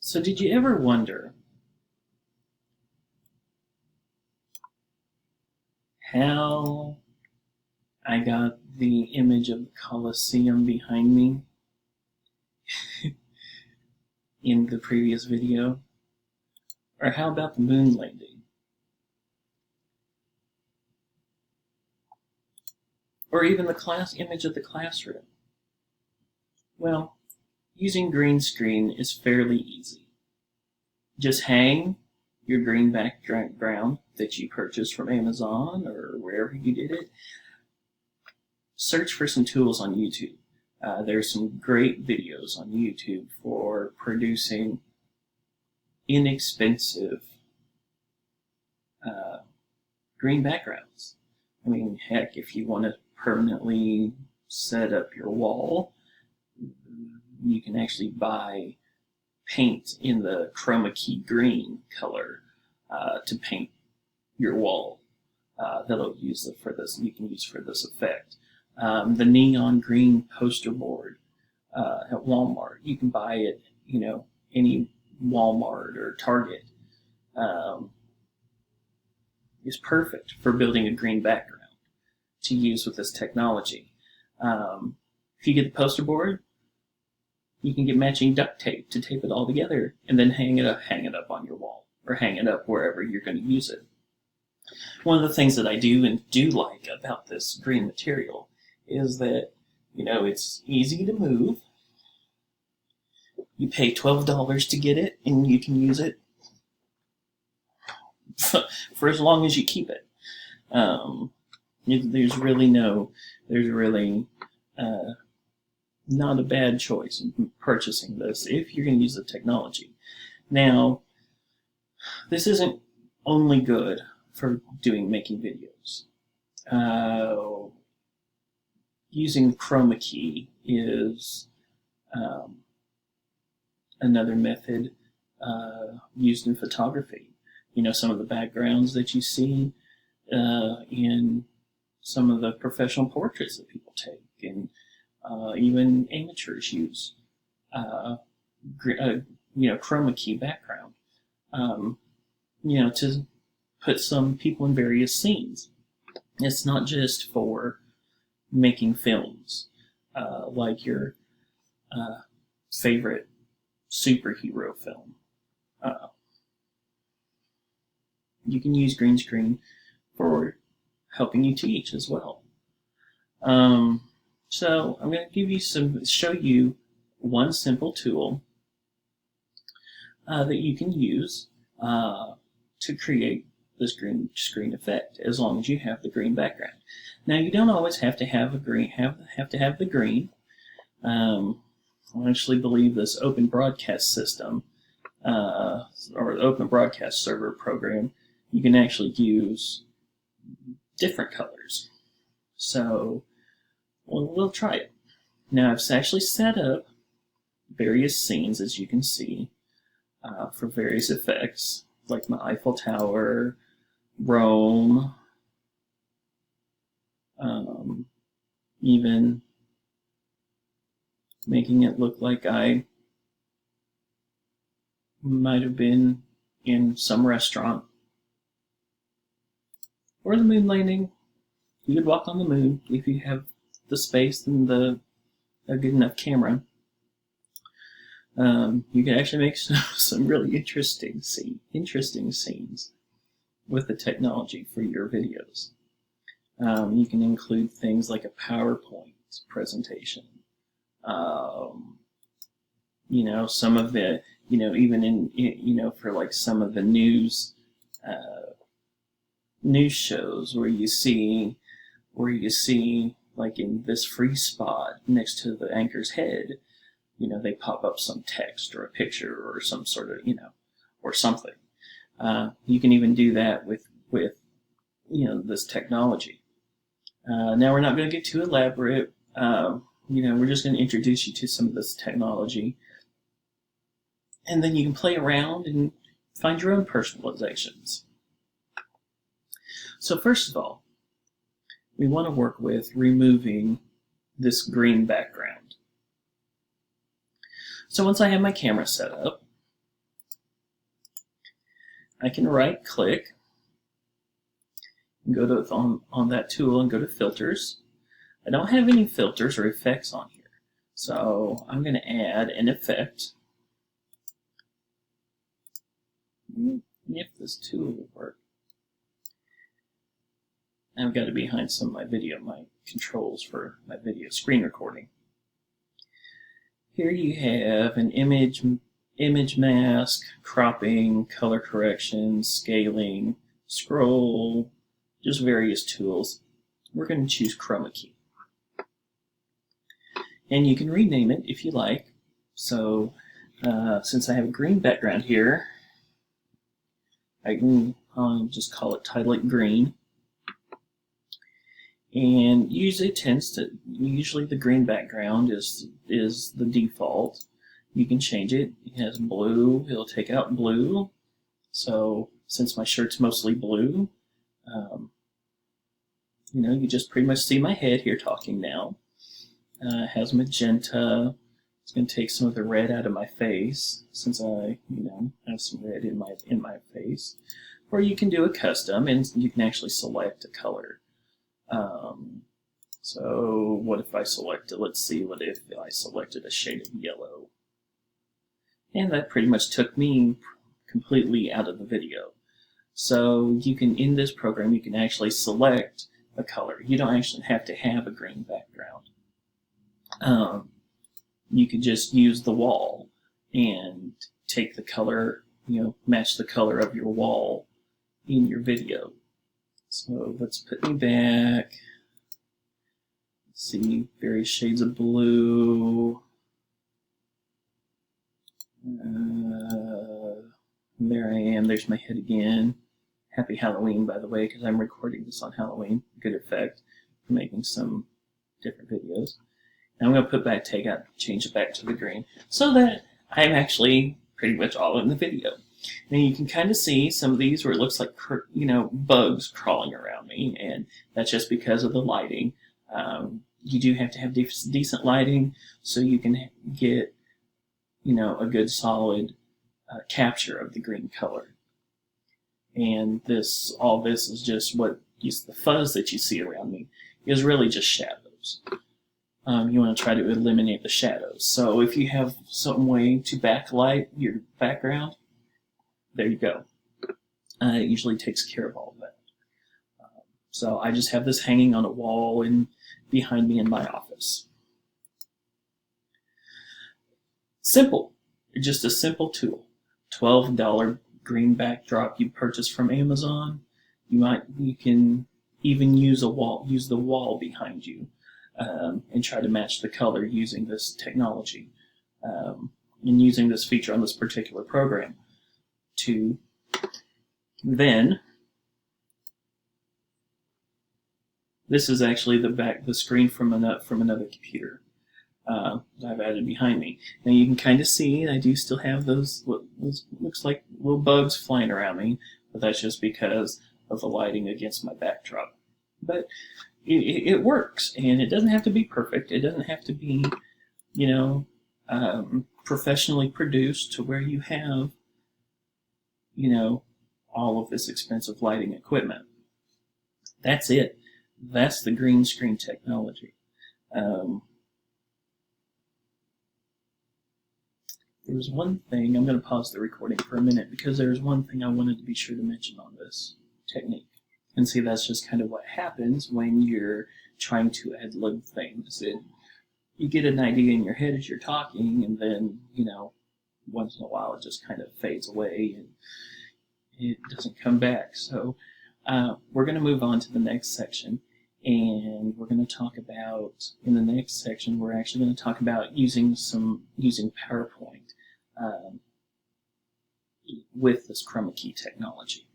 So did you ever wonder how I got the image of the Colosseum behind me in the previous video? Or how about the moon landing? Or even the image of the classroom? Well, using green screen is fairly easy. Just hang your green background that you purchased from Amazon or wherever you did it. Search for some tools on YouTube. There's some great videos on YouTube for producing inexpensive green backgrounds. I mean, heck, if you want to permanently set up your wall, you can actually buy paint in the chroma key green color to paint your wall. That'll use it for this. You can use for this effect. The neon green poster board at Walmart. You can buy it, any Walmart or Target. Is perfect for building a green background to use with this technology. If you get the poster board, you can get matching duct tape to tape it all together and then hang it up on your wall or hang it up wherever you're going to use it. One of the things that I do like about this green material is that, it's easy to move. You pay $12 to get it and you can use it for as long as you keep it. There's really not a bad choice in purchasing this if you're going to use the technology. Now, this isn't only good for making videos. Using chroma key is another method used in photography. Some of the backgrounds that you see in some of the professional portraits that people take, and even amateurs use chroma key background, to put some people in various scenes. It's not just for making films, like your favorite superhero film. You can use green screen for helping you teach as well. So I'm going to show you one simple tool that you can use to create this green screen effect, as long as you have the green background. Now, you don't always have to have the green. I actually believe this open broadcast system or the open broadcast server program, you can actually use different colors. So we'll try it. Now, I've actually set up various scenes, as you can see, for various effects, like the Eiffel Tower, Rome, even making it look like I might have been in some restaurant. Or the moon landing. You could walk on the moon if you have the space and a good enough camera. You can actually make some really interesting scenes with the technology for your videos. You can include things like a PowerPoint presentation. Some of the, even in, for like some of the news shows where you see like in this free spot next to the anchor's head, they pop up some text or a picture or some sort of, or something. You can even do that with this technology. Now, we're not going to get too elaborate. We're just going to introduce you to some of this technology. And then you can play around and find your own personalizations. So first of all, we want to work with removing this green background. So once I have my camera set up, I can right click and go to on that tool and go to filters. I don't have any filters or effects on here, so I'm going to add an effect. If this tool will work. I've got it behind some of my video, my controls for my video screen recording. Here you have an image mask, cropping, color correction, scaling, scroll, just various tools. We're going to choose chroma key. And you can rename it if you like. So since I have a green background here, I can just call it title it green. And usually the green background is the default. You can change it. It has blue. It'll take out blue. So since my shirt's mostly blue, you just pretty much see my head here talking now. It has magenta. It's going to take some of the red out of my face since I, have some red in my face. Or you can do a custom and you can actually select a color. So what if I selected, let's see, what if I selected a shade of yellow? And that pretty much took me completely out of the video. So you can, in this program, you can actually select a color. You don't actually have to have a green background. You could just use the wall and take the color, match the color of your wall in your video. So let's put me back. Let's see, various shades of blue. There I am. There's my head again. Happy Halloween, by the way, because I'm recording this on Halloween. Good effect for making some different videos. Now I'm going to change it back to the green, so that I'm actually pretty much all in the video. Now you can kind of see some of these where it looks like, bugs crawling around me, and that's just because of the lighting. You do have to have decent lighting so you can get, a good solid capture of the green color. And all this is just the fuzz that you see around me is really just shadows. You want to try to eliminate the shadows. So if you have some way to backlight your background, there you go. It usually takes care of all of that. So I just have this hanging on a wall behind me in my office. Simple. Just a simple tool. $12 green backdrop you purchase from Amazon. You can even use the wall behind you and try to match the color using this technology and using this feature on this particular program. To then, this is actually the screen from another computer I've added behind me. Now you can kind of see I do still have those what looks like little bugs flying around me, but that's just because of the lighting against my backdrop. But it works, and it doesn't have to be perfect. It doesn't have to be, professionally produced to where you have, all of this expensive lighting equipment. That's it. That's the green screen technology. There was one thing, I'm going to pause the recording for a minute because there was one thing I wanted to be sure to mention on this technique. And see, that's just kind of what happens when you're trying to ad-lib things. You get an idea in your head as you're talking, and then, once in a while it just kind of fades away and it doesn't come back. So we're going to move on to the next section, and we're going to talk about, in the next section, we're actually going to talk about using PowerPoint with this chroma key technology.